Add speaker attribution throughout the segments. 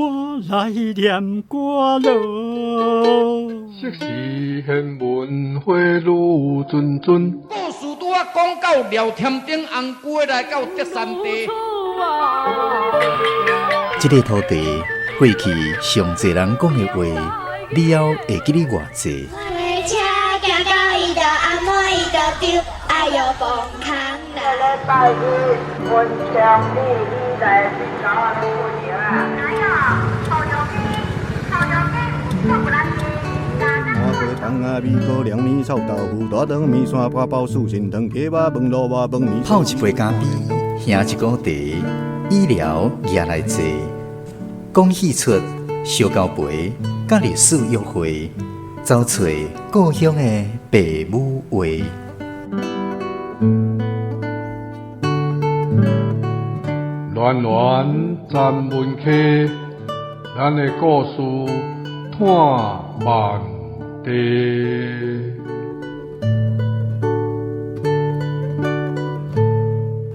Speaker 1: 我来念歌咯。
Speaker 2: 昔时贤文花女谆谆，
Speaker 3: 故事拄啊讲到廖添丁红龟来到德山地。
Speaker 4: 这个土地过去上侪人讲的话，你还会记得偌济？
Speaker 5: 车行到伊就阿妹伊就丢，哎哟崩空啦！
Speaker 6: 礼拜日文昌你来去搞啊过年啊？哪有？好牛逼，好牛逼，我不来去。
Speaker 7: 麻婆汤啊，米糕、凉面、臭豆腐、大肠面线、八宝酥、心汤、鸡肉饭、萝卜饭、面。
Speaker 4: 泡一杯咖啡，兄一锅茶，医疗也来坐。讲戏出烧交陪，甲历史约会，找找故乡的爸母话。
Speaker 2: 暖暖站门客，咱的故事探万地。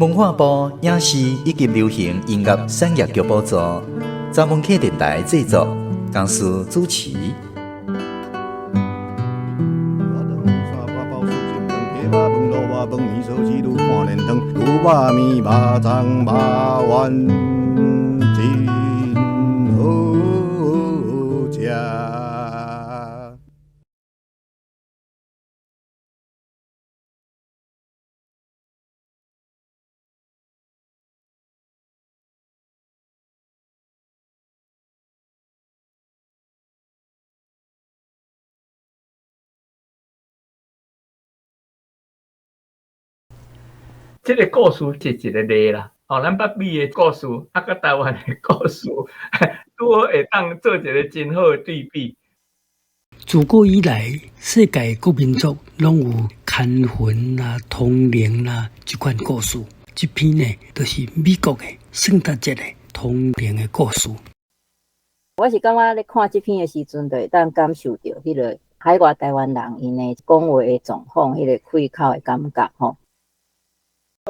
Speaker 4: 文化部影视以及流行音乐产业局补助，查门客电台制作，公司主持。
Speaker 7: 饭面烧鸡肚看连汤，牛肉面、肉粽、肉丸真好食。
Speaker 8: 这个故事是一个例啦，咱北美的故事，甲台湾的故事，拄好会当做一个真好的对比。
Speaker 1: 自古以来，世界各民族拢有看魂啦、通灵啦这款故事。这篇呢，就是美国的圣诞节的通灵的故事。
Speaker 9: 我是感觉咧看这篇的时阵，就会当感受到迄个海外台湾人因的讲话的状况，迄个开口的感觉吼。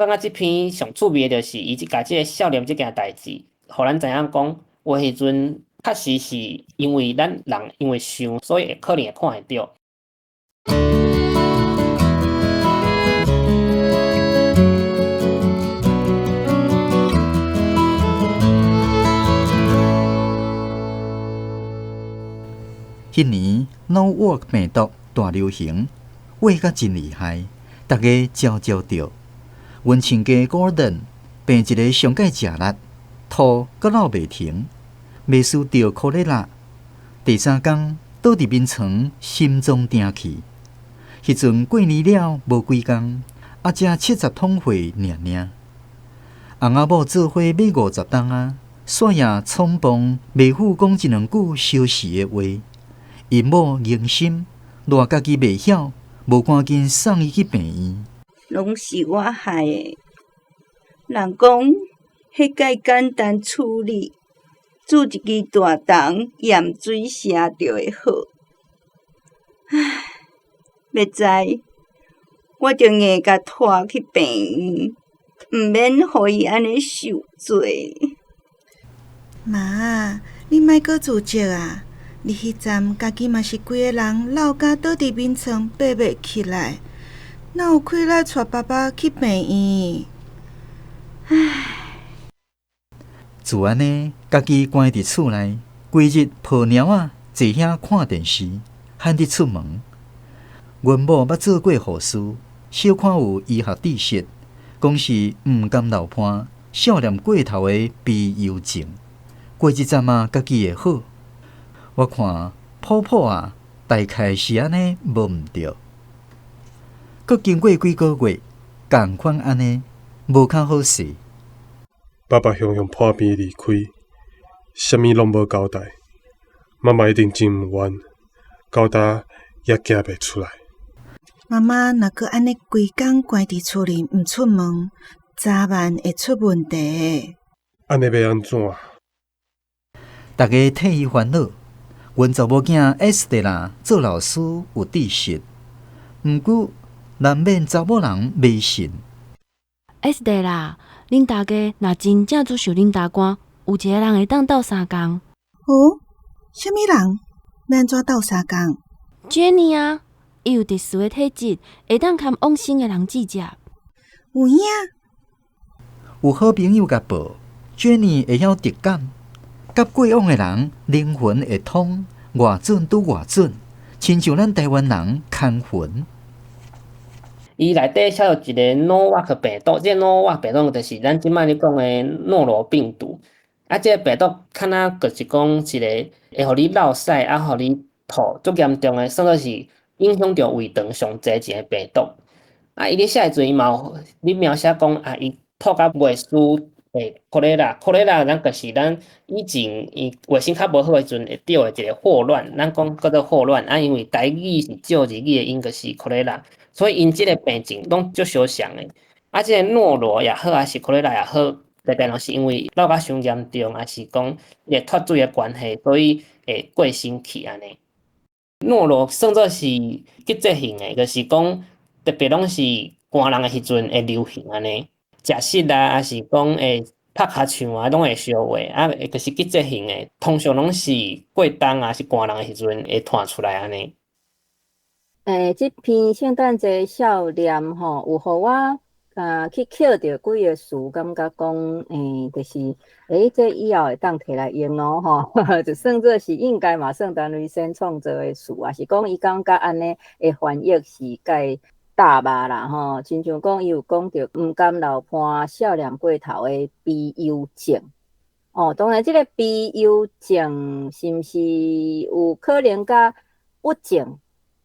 Speaker 10: 我感觉这篇上趣味的就是伊甲这个少年这件代志，互咱知影讲，有迄阵确实是因为咱人因为想，所以会可能会看会到。
Speaker 4: 迄年 No Work 病毒大流行，话甲真厉害，大家招着。温亲家 Gordon 病一个上届食力，吐阁闹袂停，袂输着可勒拉。第三天倒伫眠床，心脏停去。迄阵过年了无几工，才70桶货尔。翁仔某做伙买50担啊，煞夜匆忙袂赴讲一两句消时的话。因某硬心，偌家己袂晓，无赶紧送伊去病院。
Speaker 11: 拢是我害的。人讲，迄介简单处理，煮一支大肠盐水食就会好。唉，要知我着硬甲拖去病院，毋免互伊安尼受罪。
Speaker 12: 妈，你莫阁自责啊！你迄站家己嘛是规个人落甲倒伫眠床，爬袂起来。哪有气力带爸爸去病院？唉，
Speaker 4: 自安尼，家己关伫厝内，规日抱猫仔坐遐看电视，罕得出门。阮某捌做过护士，小看有医学知识，讲是毋甘流汗、少年过头的悲忧症。过一阵啊，家己会好。我看普普啊，大概是安尼无毋对。阁经过几个月，共款安尼，无较好势。
Speaker 13: 爸爸雄雄破病离开，啥物拢无交代，妈妈一定真毋愿，交代也行袂出来。
Speaker 12: 妈妈若阁安尼规工关伫厝里毋出门，早晚会出问题。
Speaker 13: 安尼要安怎？
Speaker 4: 大家替伊烦恼。阮查某囝 Estela 做老师有知识，毋过难免查某人迷信。
Speaker 14: Estela，恁大家若真正做受恁大官，有一个人会当斗3工。
Speaker 12: 哦，什么人？要安怎斗相共
Speaker 14: ？Jenny 啊，伊有特殊的体质，会当堪往生的人指接。
Speaker 12: 有影？
Speaker 4: 有好朋友甲报 ，Jenny 会晓直感，甲过往的人灵魂会通，偌准拄偌准，亲像咱台湾人看魂。
Speaker 10: 伊内底写有一个诺瓦克病毒，这诺瓦克病毒就是咱即摆咧讲的诺罗病毒。啊，这个病毒敢若就是讲一个会互你落屎，啊，互你吐，足严重的，算作是影响着胃肠上济一个病毒。啊，伊咧写的时阵，伊嘛有咧描写讲啊，伊吐甲袂输cholera，cholera 咱就是咱以前伊卫生较无好的时阵会得的一个霍乱，咱讲叫做霍乱。啊，因为台语是照日语的音，就是 cholera。所以因即个病情拢足相像诶，啊，即个诺罗也好，还是cholera也好，大概拢是因为落甲伤严重，还是讲伊个脱水诶关系，所以会过身去安尼。诺罗算作是急性性诶，就是讲特别拢是寒人诶时阵会流行安尼，食湿啊，还是讲会拍骹唱啊，拢会烧话啊，就是急性性诶，通常拢是过冬啊，是寒人诶时阵会传出来安尼。
Speaker 9: 这篇圣诞节少年吼，有互我去捡着几个词，感觉讲就是这以后会当摕来用哦吼，就算作是应该嘛，圣诞雷先创造的词，也是讲伊感觉安尼的翻译是介大吧啦吼，亲像讲伊有讲着毋甘流伴少年过头的悲忧症。哦，当然，这个悲忧症是毋是有可能甲郁症？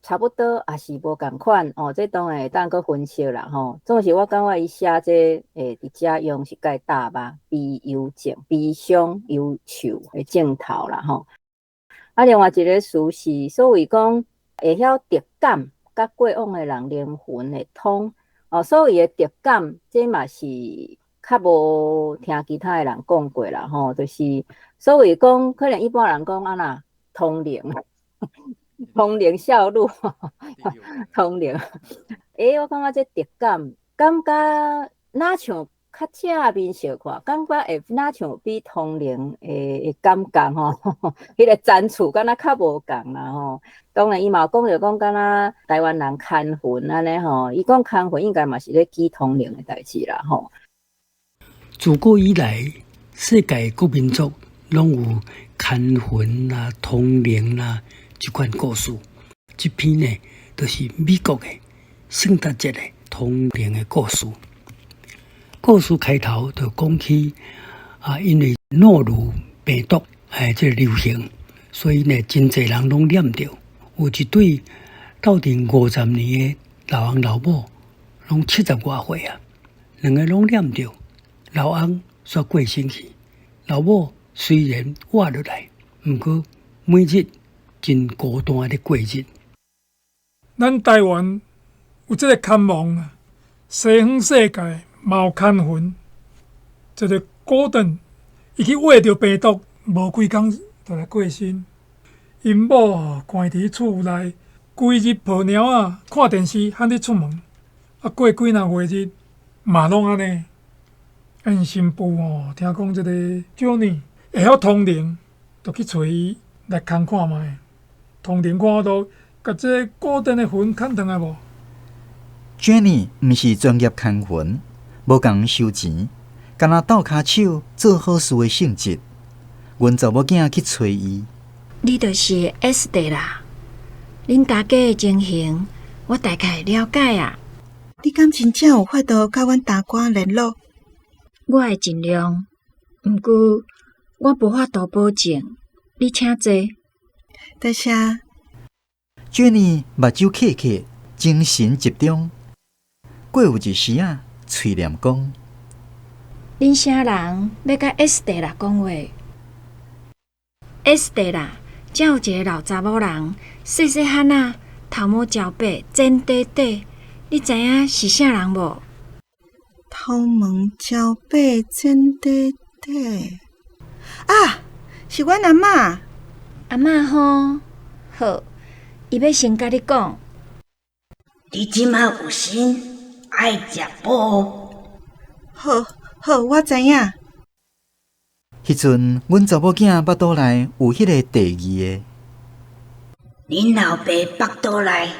Speaker 9: 差不多也是无共款哦，这当然会当搁分析啦吼。总是我感觉伊写这伫遮用是介大吧，悲忧症、悲伤忧愁的症头啦吼。啊，另外一个词是所谓讲会晓直感，甲过往的人灵魂会通哦。所谓的直感，这嘛是较无听其他的人讲过啦吼，就是所谓讲可能一般人讲安那通灵。通灵效路，通灵。我感觉这直感，感觉哪像较正面小看，感觉会哪像比通灵的感觉吼，迄个zan处敢若较无共啦吼。当然，伊嘛讲着讲，敢若台湾人看魂安尼吼，伊讲看魂应该嘛是咧记通灵的代志啦吼。
Speaker 1: 自古以来，世界各民族拢有看魂啦、通灵啦。这款故事，这篇呢，就是美国的圣诞节的通灵的故事。故事开头就讲起因为诺如病毒这个流行，所以呢，真侪人拢染着。有一对斗阵50年的老翁老母，拢70外岁啊，两个拢染着。老翁煞过身去，老母虽然活落来，不过每日真孤单的过日。
Speaker 15: 咱台湾有这个看望啊，西方世界嘛有看魂。这个古顿伊去挖着病毒，无几工就来过身。因某关伫厝内，规日抱猫啊，看电视，罕伫出门。过几若月日嘛拢安尼。因新妇听讲这个 Johnny 会晓通灵，就去找伊来看看卖。通灵看到，甲这古典的魂砍断啊无
Speaker 4: ？Jenny 毋是专业看魂，无共收钱，敢若斗骹手做好事的性质。阮查某囝去找伊，
Speaker 14: 你就是S地啦。恁大家的情形，我大概了解啊。
Speaker 12: 你敢真正有法度甲阮大官联络？
Speaker 14: 我会尽量，毋过我无法度保证。你请坐。
Speaker 12: 多谢。
Speaker 4: Jenny 目睭刻刻，精神集中。过有一时啊，嘴念讲：
Speaker 14: 恁啥人要甲 S 地啦讲话 ？S 地啦，才有一个老查某人，细细汉仔，头毛焦白，真短短。你知影是啥人无？
Speaker 12: 头毛焦白，真短短。啊，是阮阿嬷。
Speaker 14: 阿嬷吼，好，伊要先甲你讲。
Speaker 11: 你即马有心爱食补。
Speaker 12: 好，我知影。
Speaker 4: 迄阵，阮查某囝腹肚内有迄个第二个。
Speaker 11: 恁老爸腹肚内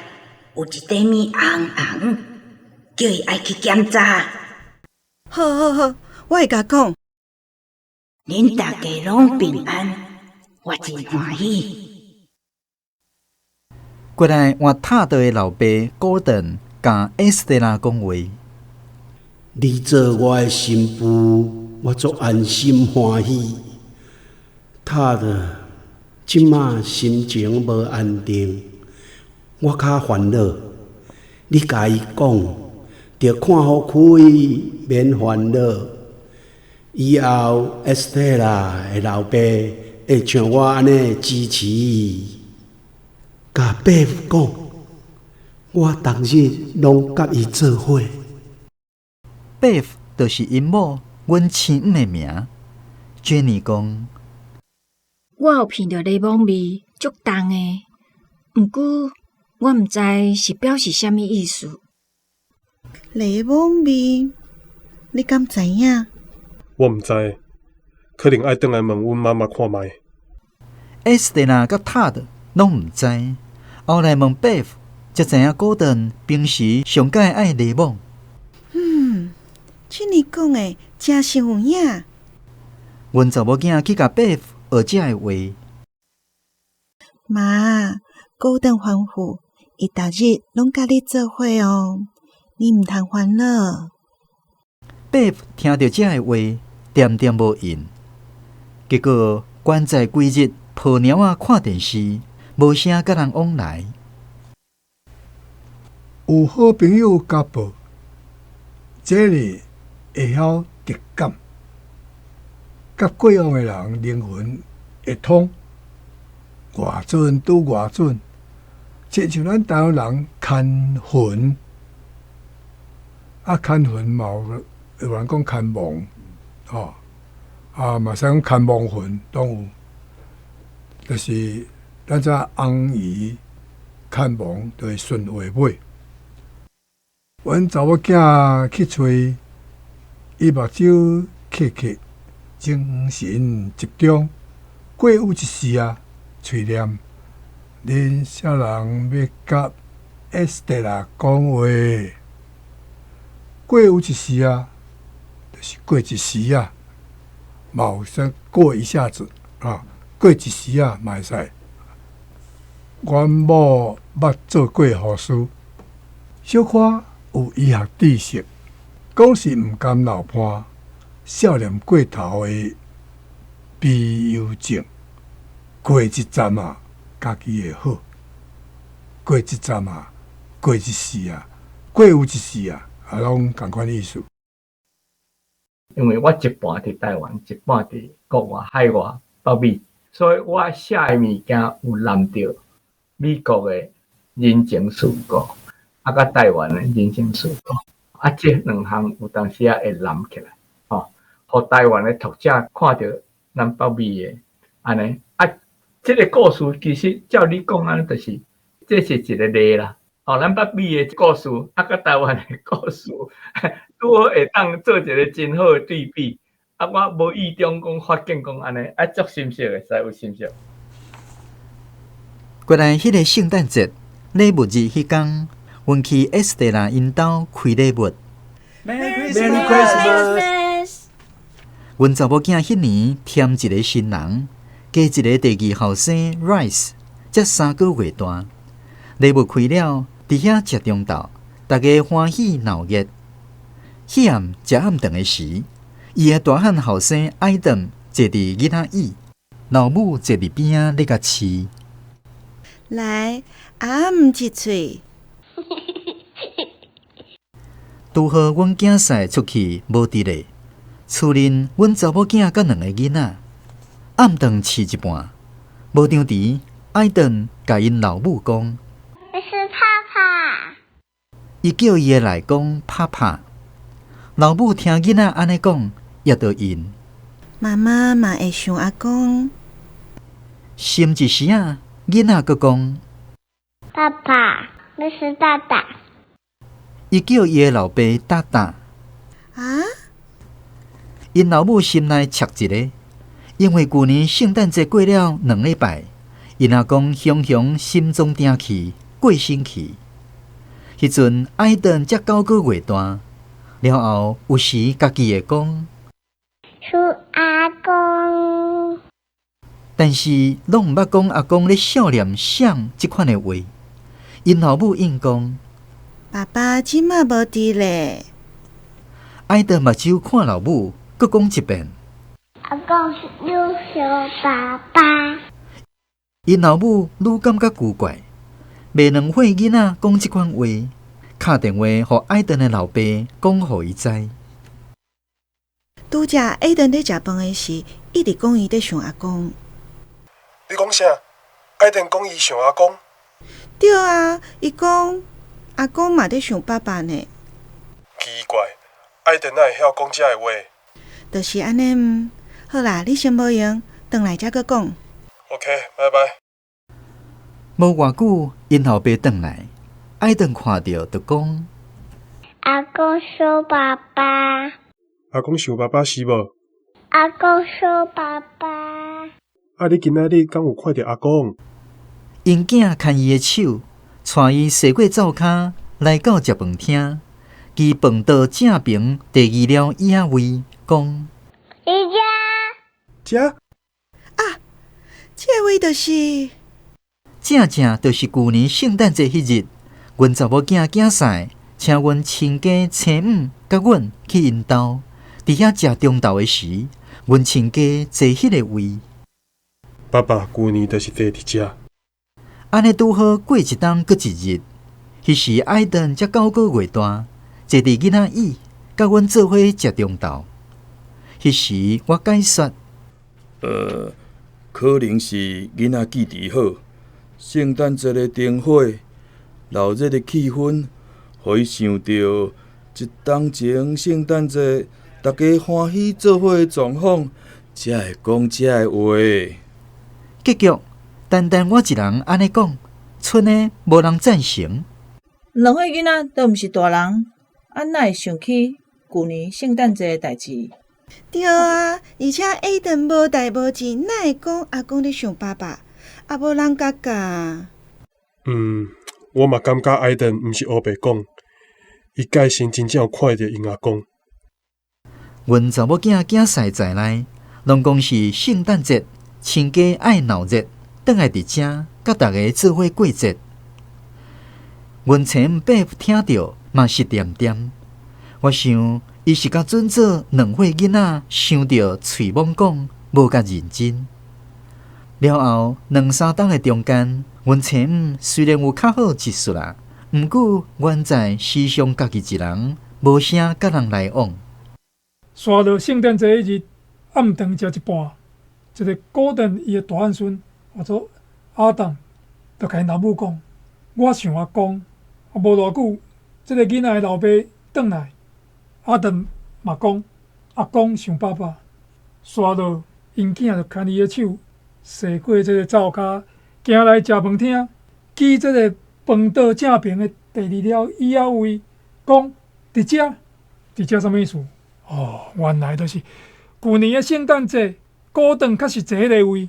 Speaker 11: 有一块面红红，叫伊爱去检查。
Speaker 12: 好，我会甲讲。
Speaker 11: 恁大家拢平安，我真欢喜。
Speaker 4: 过来换塔德的老爸 Gordon 甲 Estela 讲话。
Speaker 16: 你做我的新妇，我足安心欢喜。塔德，即马心情无安定，我较烦恼。你甲伊讲，着看好开，免烦恼。以后 Estela 的老爸会像我安尼支持伊。甲爸讲，我当日拢甲伊做伙。
Speaker 4: Bev 就是因某，阮生母的名。Jenny 讲，
Speaker 14: 我有闻到柠檬味，足重的。毋过我毋知是表示啥物意思。
Speaker 12: 柠檬味，你敢知影？
Speaker 13: 我毋知，可能爱转来问阮妈妈看卖。
Speaker 4: Estela 甲 Todd 拢毋知，后来问 Bev， 才知影 Gordon 平时上介爱柠檬。
Speaker 12: 像你讲的，真是有影。
Speaker 4: 阮查某囝去甲 Bev 学这个话。
Speaker 12: 妈，Gordon 吩咐，伊逐日拢甲你做伙哦，你毋通烦恼。
Speaker 4: Bev 听到这个话，点点无应。结果关在规日抱猫仔看电视，无啥甲人往来。
Speaker 17: 有好朋友交报，这里会晓直感，甲过往的人灵魂会通，外准拄外准，亲像咱台湾人看魂，看魂嘛有人讲看梦，嘛使讲看梦魂拢有，就是咱只翁姨看梦就会顺话尾。阮查某囝去找。伊目睭刻刻，精神集中。过有一时啊，喙念恁少人要甲 Estela 讲话。过有一时啊，就是过一时啊，嘛有说过一下子啊，过一时啊嘛会使。阮某捌做过护士，小可有医学知识。讲是毋甘流汗，少年过头的悲忧症，过一站啊，家己会好；过一站啊，过一时啊，过有一时啊，拢同款意思。
Speaker 8: 因为我一半伫台湾，一半伫国外海外北美，所以我写的物件有揽着美国的人情世故，甲台湾的人情世故。这两项有当时会揽起来，互台湾的读者看到咱北美的安尼。这个故事其实照你讲安尼，就是这是一个例啦。咱北美的故事，甲台湾的故事，拄好会当做一个真好的对比。我无意中讲发现讲安尼，足深色的，使有深色。
Speaker 4: 过来，迄个圣诞节礼物日迄天。阮去 Estela 因兜开礼物。
Speaker 15: Merry Christmas！
Speaker 4: 阮查某囝迄年添一个新人，加一个第二后生 Rice， 才3个月大。礼物开了，伫遐食中昼，大家欢喜闹热。迄暗食暗顿的时，伊的大汉后生 Aiden 坐伫囡仔椅，老母坐伫边仔咧甲饲。
Speaker 12: 来，一喙。
Speaker 4: 拄好，阮囝婿出去无伫咧，厝内阮查某囝甲2个囡仔，暗顿饲一半，无张迟，艾顿甲因老母讲：“
Speaker 5: 我是帕帕。”
Speaker 4: 伊叫伊的来公帕帕。老母听囡仔安尼讲，也着应。
Speaker 12: 妈妈嘛会想阿公。
Speaker 4: 心一时啊，囡仔佫讲：“
Speaker 5: 爸爸，我是大大。”
Speaker 4: 伊叫伊的老爸大大。
Speaker 12: 啊！
Speaker 4: 因老母心内插一个，因为旧年圣诞节过了2礼拜，因阿公雄雄心中定去，过身去。迄阵艾顿才9个月大，了后有时家己会讲
Speaker 5: 祝阿公，
Speaker 4: 但是拢毋捌讲阿公咧笑脸想即款的话。因老母应讲：
Speaker 12: 爸爸即马无伫咧。
Speaker 4: 艾顿目睭看老母，搁讲一遍。
Speaker 5: 阿公是优秀爸爸。
Speaker 4: 因老母愈感觉奇怪，袂两岁囡仔讲即款话，敲电话互艾顿的老爸讲互伊知。
Speaker 12: 拄则艾顿咧食饭的时，一直讲伊在想阿公。
Speaker 13: 你讲啥？艾顿讲伊想阿公？
Speaker 12: 对啊，伊讲阿公嘛在想爸爸呢。
Speaker 13: 奇怪，艾顿哪会晓讲遮个话？
Speaker 12: 就是安尼。好啦，你先无用，转来才搁讲。
Speaker 13: OK， 拜拜。
Speaker 4: 无偌久，因后爸转来，艾顿看到就讲：
Speaker 5: 阿公说爸爸。
Speaker 13: 阿公想爸爸是无？
Speaker 5: 阿公说爸爸。
Speaker 13: 啊，你今仔日敢有看到阿公？
Speaker 4: 因囝牵伊的手，带伊踅过灶骹，来到食饭厅。伊饭桌正平递伊了椅仔位，讲：
Speaker 5: 伊
Speaker 13: 遮
Speaker 12: 啊，这位就是
Speaker 4: 正就是旧年圣诞节迄日，阮查某囝囝婿请阮亲家亲母甲阮去因兜，伫遐食中昼的时，阮亲家坐迄个位。
Speaker 13: 爸爸旧年就是坐伫遮。
Speaker 4: 安尼拄好过一冬搁一日，迄时艾顿才9个月大，坐伫囡仔椅，甲阮做伙食中昼。迄时我解说，
Speaker 18: 可能是囡仔记忆好，圣诞节的灯火、热热的气氛，互伊想到一冬前圣诞节大家欢喜做伙的状况，才会讲遮个话。
Speaker 4: 结局单单我一人安尼讲，剩的无人赞成。
Speaker 19: 两岁囡仔都毋是大人，哪会想起旧年圣诞节的代志？
Speaker 12: 对啊，而且艾顿无代无志，哪会讲阿公咧想爸爸，也无人甲教。
Speaker 13: 我嘛感觉艾顿毋是黑白讲，伊介先真正有看到因阿公。
Speaker 4: 阮查某囝囝婿在内，拢讲是圣诞节，亲家爱闹热，倒来伫遮，甲大家做伙过节。阮前爸听到嘛是点点，我想伊是甲准做2岁囡仔，想到喙懵讲，无甲认真。了后2-3冬的中间，阮前母虽然有较好一术啦，毋过原在时常家己一人，无啥甲人来往。
Speaker 15: 刷到圣诞节迄日暗顿食一半，一个古顿伊的大汉孙，叫做阿当，就甲因老母讲：“我想阿公。”啊，无偌久，这个囡仔的老爸转来，阿顿嘛讲：“阿公想爸爸。”刷到因囝就牵伊的手，踅过这个灶骹，行来食饭厅，记这个饭桌正平的第2条椅仔位，讲：“伫遮什么意思？”哦，原来就是旧年的圣诞节，古顿确实坐迄个位。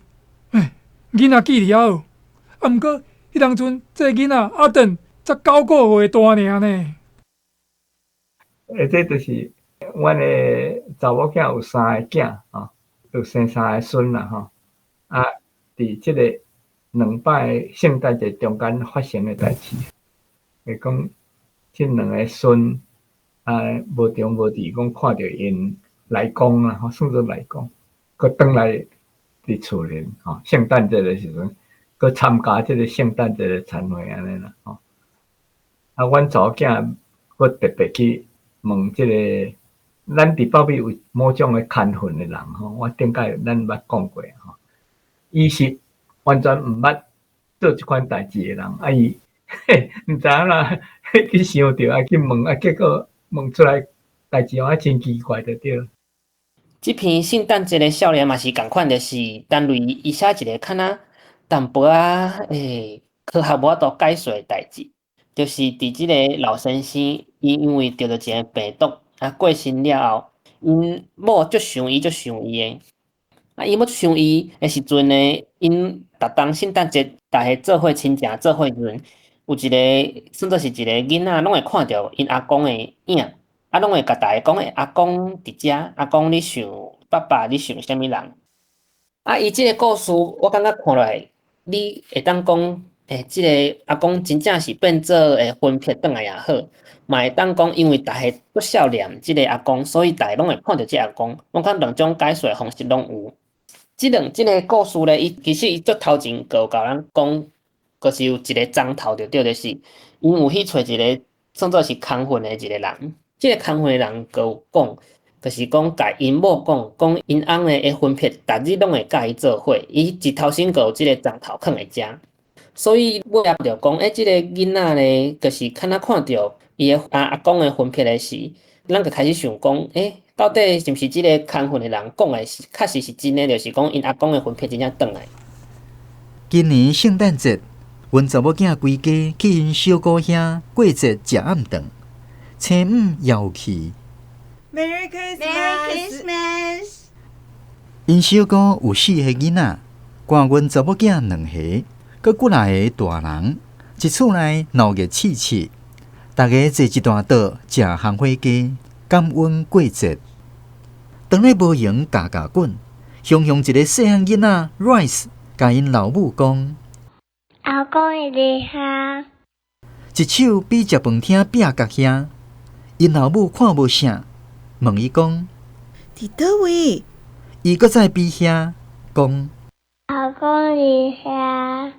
Speaker 15: 囡仔记忆好，毋过迄当阵这个囡仔阿顿才9个月大尔呢。
Speaker 8: 这就是阮的查某囝有3个囝啊，有生3个孙啦吼。啊，伫即个2摆圣诞节中间发生的代志，会讲即2个孙无中无地讲看到因来讲啦，吼，算做来讲，佮转来伫厝里吼，圣诞节的时阵，佮参加即个圣诞节的餐会安尼啦，吼。啊，阮查某囝佮特别去问即个，咱伫保庇有某种的看份的人吼，我顶摆咱捌讲过吼，伊是完全毋捌做即款代志的人，啊伊毋知影啦，去想着啊去问啊，结果问出来代志啊真奇怪就对了。
Speaker 10: 即篇圣诞节的少年嘛是共款，就是单位伊写一个敢若淡薄科学无法度解说的代志。就是伫即个老先生，伊因为得了一个病毒，过身了后，因某足想伊的。伊要想伊的时阵呢，因逐当圣诞节，逐个做伙亲情做伙时阵，有一个算作是一个囡仔，拢会看到因阿公的影，拢会甲逐个讲：阿公伫遮，阿公你想爸爸，你想啥物人？伊即个故事，我感觉看落来，你会当讲，即个阿公真正是变做魂魄转来也好，嘛会当讲，因为逐个都少念即个阿公，所以逐个拢会看到即个阿公。我感觉两种解说方式拢有。即个故事咧，其实伊足头前就有甲咱讲，就是有一个章头就对，就是因有去找一个算作是空魂的一个人。即个空魂的人就有讲，就是讲甲因某讲因翁的魂魄，逐日拢会甲伊做伙。伊一头先就有即个章头囥伫遮，所以尾仔就讲，即个囡仔咧，就是敢若看到伊的阿公的魂魄的时，咱就开始想讲，到底是毋是即个空魂的人讲的是确实是真的，就是讲因阿公的魂魄真正转来。
Speaker 4: 今年圣诞节，阮查某囝规家去因小姑兄过节食暗顿，初五也有去。
Speaker 12: Merry Christmas！
Speaker 4: 因小姑有4个囡仔，赶阮查某囝2个，佮几来个大人，一厝内闹热气气，大家坐一大桌食烘火鸡，感恩过节。当咧无闲加滚，雄一个细汉囡仔 Rice 甲因老母讲：
Speaker 5: 阿公会厉害。
Speaker 4: 一手比食饭厅壁角遐，因老母看无啥，问伊讲：
Speaker 12: 伫倒位？
Speaker 4: 伊搁再比遐讲：
Speaker 5: 阿公厉害。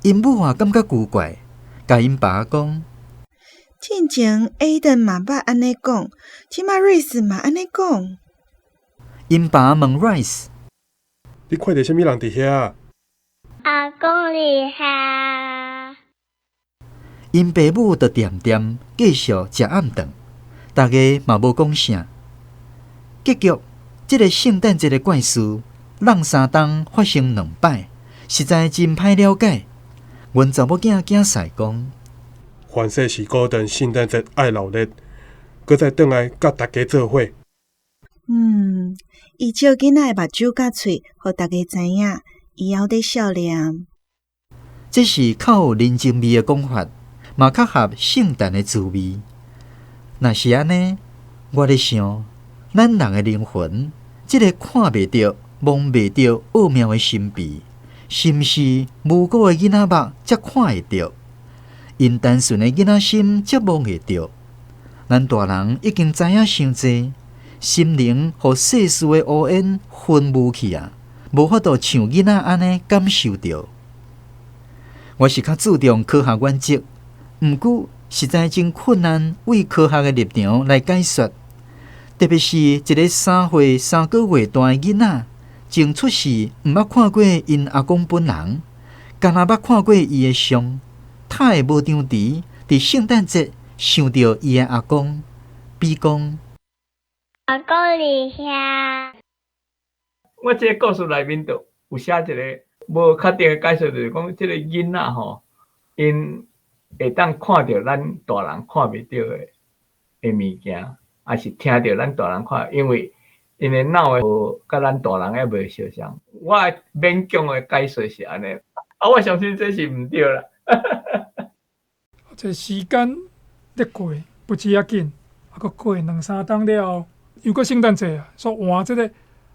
Speaker 4: 因母也感觉奇怪，甲因爸讲：
Speaker 12: 之前 Aiden 嘛捌安尼讲，即马 Rice 嘛安尼讲。
Speaker 4: 因爸问 Rice：
Speaker 13: 你看到啥物人伫遐？
Speaker 5: 阿公厉害。
Speaker 4: 因爸母就点点继续食暗顿，大家嘛无讲啥。结局，即个圣诞节的怪事，让三冬发生2摆，实在真歹了解。阮查某囝囝婿讲：
Speaker 13: 凡说是固定圣诞节爱闹热，搁再转来甲大家做伙。
Speaker 12: 伊照囡仔的目睭甲喙，互大家知影，伊还伫笑脸。
Speaker 4: 这是较有人情味的讲法，嘛较合圣诞的滋味。若是安尼，我咧想，咱人的灵魂，即个看袂着、摸袂着奥妙的神秘，是毋是无辜的囡仔目才看会着？因单纯的囡仔心才摸会着。咱大人已经知影伤济。心灵和世事的乌烟熏雾去啊，无法度像囡仔安尼感受着。我是较注重科学原则，毋过实在真困难为科学的立场来解说。特别是一个3岁3个月大的囡仔，前出世毋捌看过因阿公本人，敢若捌看过伊的相，他会无张持伫圣诞节想着伊的阿公，比讲。
Speaker 5: 阿公厉害。
Speaker 8: 我这个故事内面就有写一个无确定的解说，就是讲这个囡仔吼，因会当看到咱大人看袂到的物件，也是听到咱大人看，因为因的脑的甲咱大人还袂相像。我勉强的解说是安尼，我相信这是毋对啦。
Speaker 15: 这时间咧过，不止遐紧，阁过2、3冬了后。又过圣诞节啊，所以换即个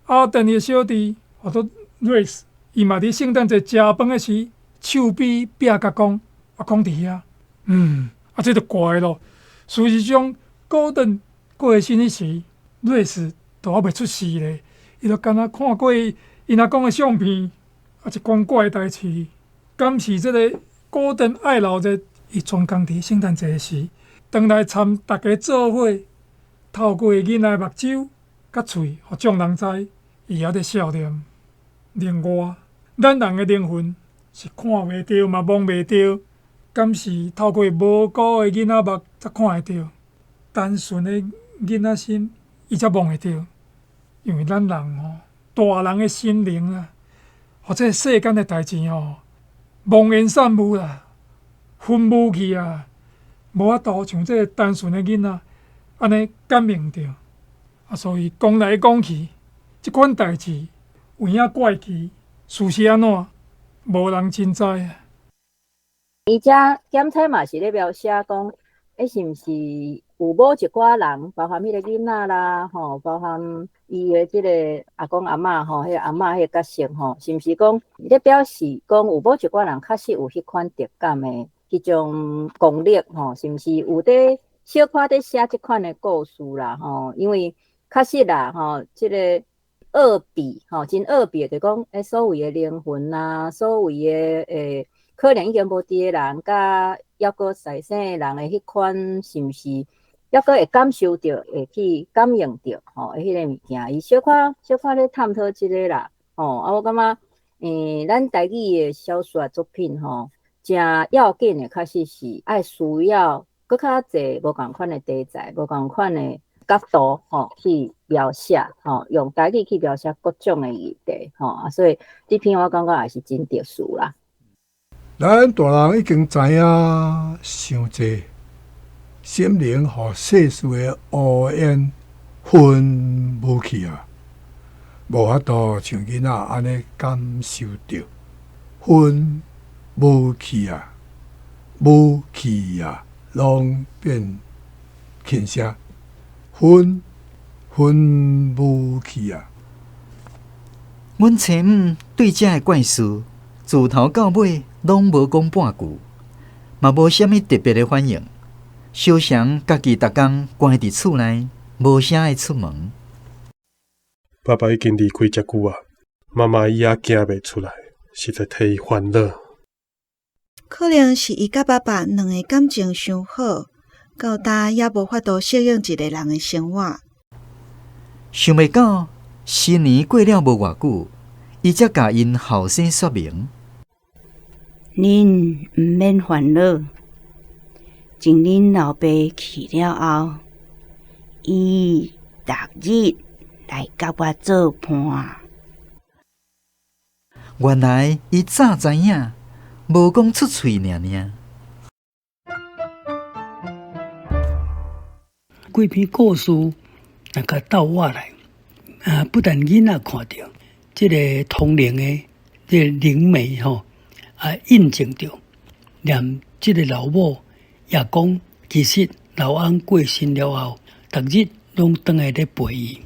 Speaker 15: 阿登的小弟，或者 Race， 伊嘛伫圣诞节食饭的时，手比壁甲讲，阿公伫遐，这就怪咯。事实上，古登过生日时 ，Race 都还袂出世咧，伊就敢若看过因阿公的相片，一关怪代志。敢是即个古登爱闹热，伊专工伫圣诞节时，回来参大家做伙。透过囡仔目睭、甲喙，互众人知，伊还伫笑脸。另外，咱人的灵魂是看袂着嘛，摸袂着，敢是透过无辜的囡仔目才看会着？单纯的囡仔心，伊才摸会着。因为咱人大人的心灵啊，或者世间的代志茫然散雾啦，昏雾去啊，无法度像这个单纯的囡仔。安尼感应着，所以讲来讲去，即款代志有影怪奇，事是安怎？无人真知啊。
Speaker 9: 伊遮检测嘛是咧描写讲，是毋是有某一寡人，包含迄个囡仔啦，包含伊的即个阿公阿嬷迄个阿嬷迄个角色是毋是讲咧表示讲有某一寡人确实有迄款特感的迄种功力是毋是有咧小可咧写即款的故事啦因为确实啦即个恶比真恶比就讲所谓的灵魂啦，所谓的可能已经无伫的人，甲抑阁在生的人的迄款，是毋是抑阁会感受到，会去感应到的迄个物件？伊小可咧探讨即个啦我感觉咱台语的小说作品真要紧的，确实是爱需要搁较侪无共款的题材，无共款的角度去描写用台语去描写各种的议题所以这篇我感觉也是真特殊啦。
Speaker 17: 咱大人已经知影伤济，心灵和世事的乌烟熏无去啊，无法度像囡仔安尼感受到，熏无去啊，无去啊，拢变轻声，熏无去啊。
Speaker 4: 阮妻母对这个怪事自头到尾拢无讲半句，嘛无啥物特别的反应。小祥家己逐工关伫厝内，无啥会出门。
Speaker 13: 爸爸已经离开遮久啊，妈妈伊也行袂出来，实在替伊烦恼。
Speaker 12: 可能是伊甲爸爸两个感情伤好，到呾也无法度适应一个人的生活。
Speaker 4: 想袂到新年过了无偌久，伊才甲因后生说明。
Speaker 11: 恁毋免烦恼，从恁老爸去了后，伊逐日来甲我做伴。
Speaker 4: 原来伊早知影，无讲出喙尔。
Speaker 1: 几篇故事若甲倒我来，不但囡仔看到，即个通灵的即个灵媒印证着，连即个老母也讲，其实老翁过身了后，逐日拢倒来咧陪伊，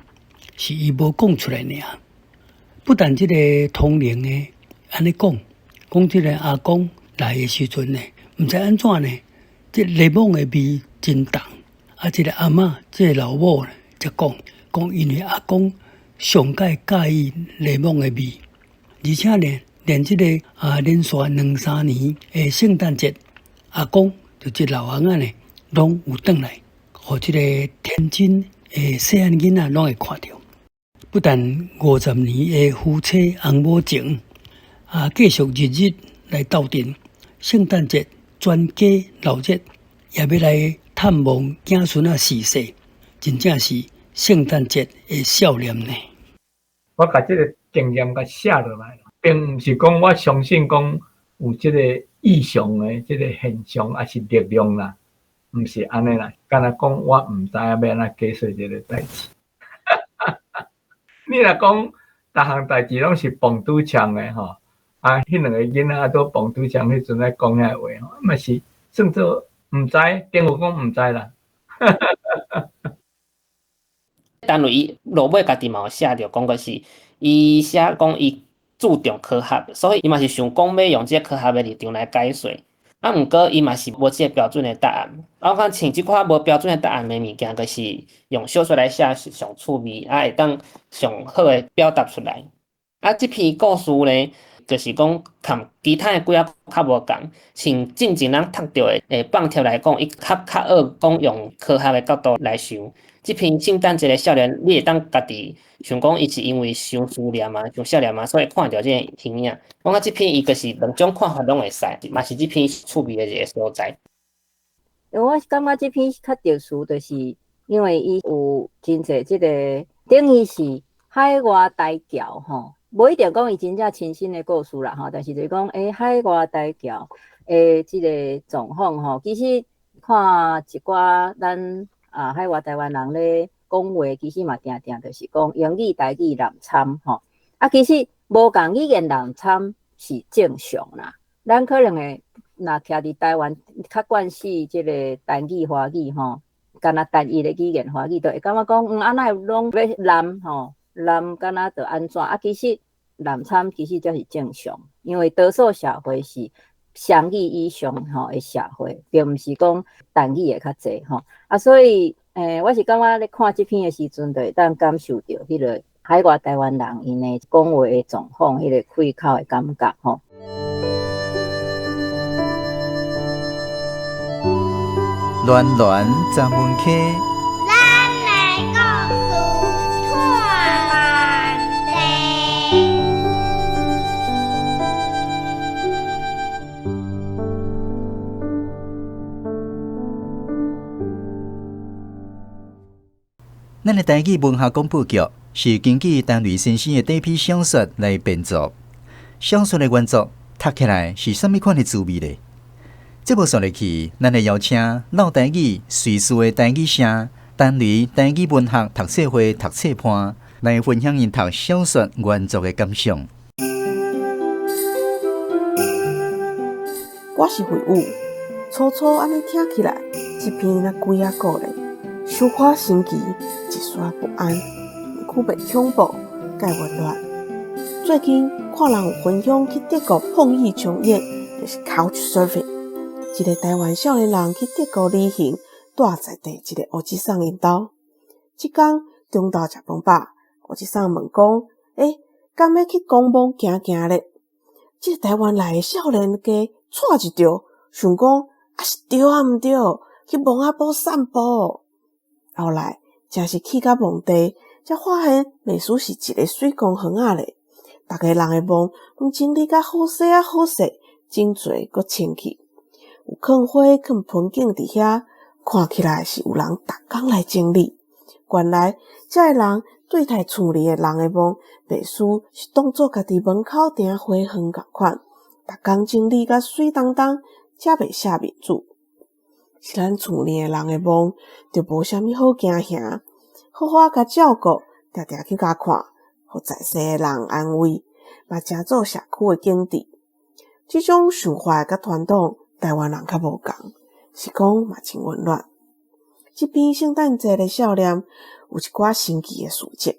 Speaker 1: 是伊无讲出来尔。不但即个通灵的安尼讲即个阿公来的时阵呢，毋知安怎呢？即柠檬的味真重，即个阿嬷，即个老母呢，则讲因为阿公上介介意柠檬的味，而且呢。连即个连续2-3年的圣诞节，阿公就即老翁呢，拢有转来，互即个天真的细汉囡仔拢会看到。不但50年的夫妻红母情，继续日日来斗阵。圣诞节全家闹热，也要来探望子孙仔逝世，真正是圣诞节的笑脸呢。
Speaker 8: 我把这个经验给写落来。并毋是讲我相信讲有即个异常的即个现象，还是力量啦，毋是安尼啦。敢若讲我毋知影要安怎解释即个代志。你若讲逐项代志拢是碰拄枪的迄两个囡仔都碰拄枪，迄阵咧讲遐话嘛是算做毋知，等于讲毋知啦。
Speaker 10: 单位伊落尾家己嘛有写着讲个是，伊写讲伊。注重科学，所以伊嘛是想讲要用即个科学的立场来解说。毋过伊嘛是无即个标准的答案。我看像即款无标准的答案的物件，就是用小说来写是上趣味，会当上好的表达出来。即篇故事呢，就是讲含其他的几啊较无共，像进前咱读到的放贴来讲，伊较学讲用科学的角度来想。即篇圣诞节的少年，你会当家己想讲，伊是因为想思念嘛，想少年嘛，所以看到即个形影。我感觉即篇伊就是两种看法拢会使，嘛是即篇趣味的一个所在。
Speaker 9: 我感觉即篇较特殊，就是因为伊有真侪即个等于是海外台桥无一定讲伊真正亲身的故事啦但是就是讲海外台桥即个状况其实看一寡咱海外台湾人咧讲话，其实嘛定定就是讲英语台语南参其实无共语言人参是正常啦，咱可能会若徛伫台湾，较惯习即个单语华语吼，敢若单一的语言华语，就会感觉讲，安那拢要难吼，难敢若着安怎？其实难参其实才是正常，因为多数社会是双语以上吼的社会，并毋是讲单语的较济吼。所以我是感觉咧看即篇的时阵，就会当感受到迄个海外台湾人因的讲话的状况，迄个开口的感觉吼。
Speaker 4: 暖暖十门溪，
Speaker 5: 咱来故事串万地。
Speaker 4: 咱的台语文学广播剧是根据陈雷先生的第一篇小说来编作。小说的原作读起来是甚物款的滋味呢？这部说入去，咱会邀请老台语随时的台语声，陈雷台语文学读册会读册班来分享因读小说原作的感想。
Speaker 20: 我是慧武，初初安尼听起来，这篇那几啊个咧，小可心奇，一丝不安，区别恐怖甲混乱。最近看人有分享去德国碰意穷演，就是 Couchsurfing。一个台湾少年人去德国旅行，住在第一个乌吉桑因兜。即天中昼食饭饱，乌吉桑问讲：“敢要去公墓行行咧？”即个台湾来的少年家错一条，想讲是对啊毋对，去墓仔埔散步。后来真是去到墓地，才发现秘书是一个水公园仔咧。逐个人的墓拢整理甲好势啊好势，整齐阁清气。有囥花囥盆景伫遐，看起来是有人逐工来整理。原来遮个人对待厝里的人的墓，秘书是当作家己门口埕花园共款，逐工整理甲水当当，才袂写面子。是咱厝里的人的墓，就无啥物好惊吓，好好甲照顾，定定去甲看，互在世的人安慰，嘛真做社区的警惕。即种想法甲传统台湾人较无共，是讲嘛真混乱。即篇圣诞节的少年有一寡神奇的事迹，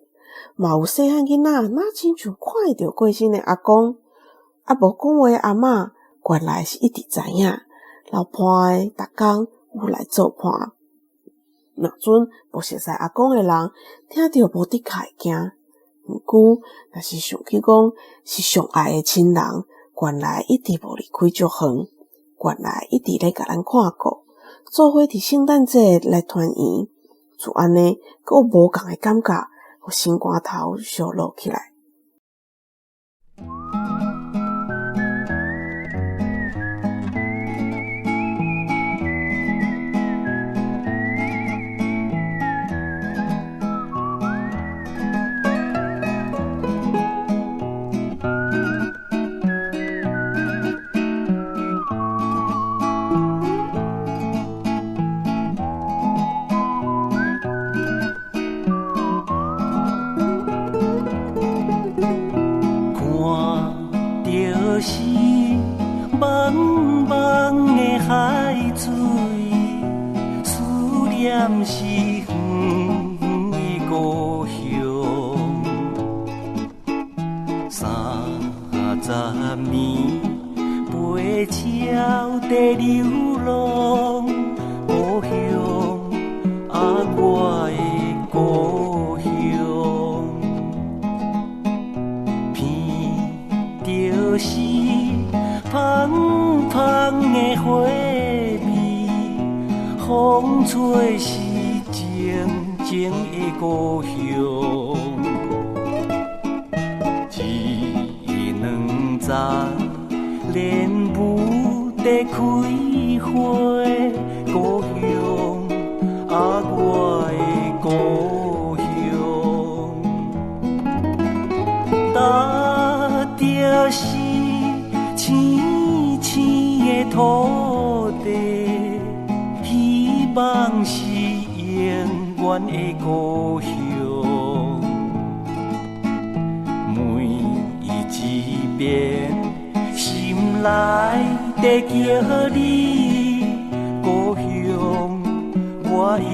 Speaker 20: 嘛有细汉囡仔哪亲像看会到过身的阿公，无讲话的阿嬷，原来是一直知影，老伴的逐工有来做伴。若阵无熟悉阿公的人，听到无得卡会惊。毋过，若是想起讲是上爱的亲人，原来一直无离开足远，原来一直咧甲咱看顾，做伙伫圣诞节来团圆，就安尼，阁有无共的感觉，互心肝头烧落起来。
Speaker 21: 是远远的故乡，30年陪鸟在流浪，故乡啊，我的故乡，闻着是香香的花味，风吹是静静的故乡，一两丛莲雾在开花，故乡啊，我的故乡，踏着是青青的土地，希望是永远的故乡。每眠，心内在叫你，故乡，我永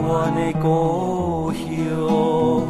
Speaker 21: 远的故乡。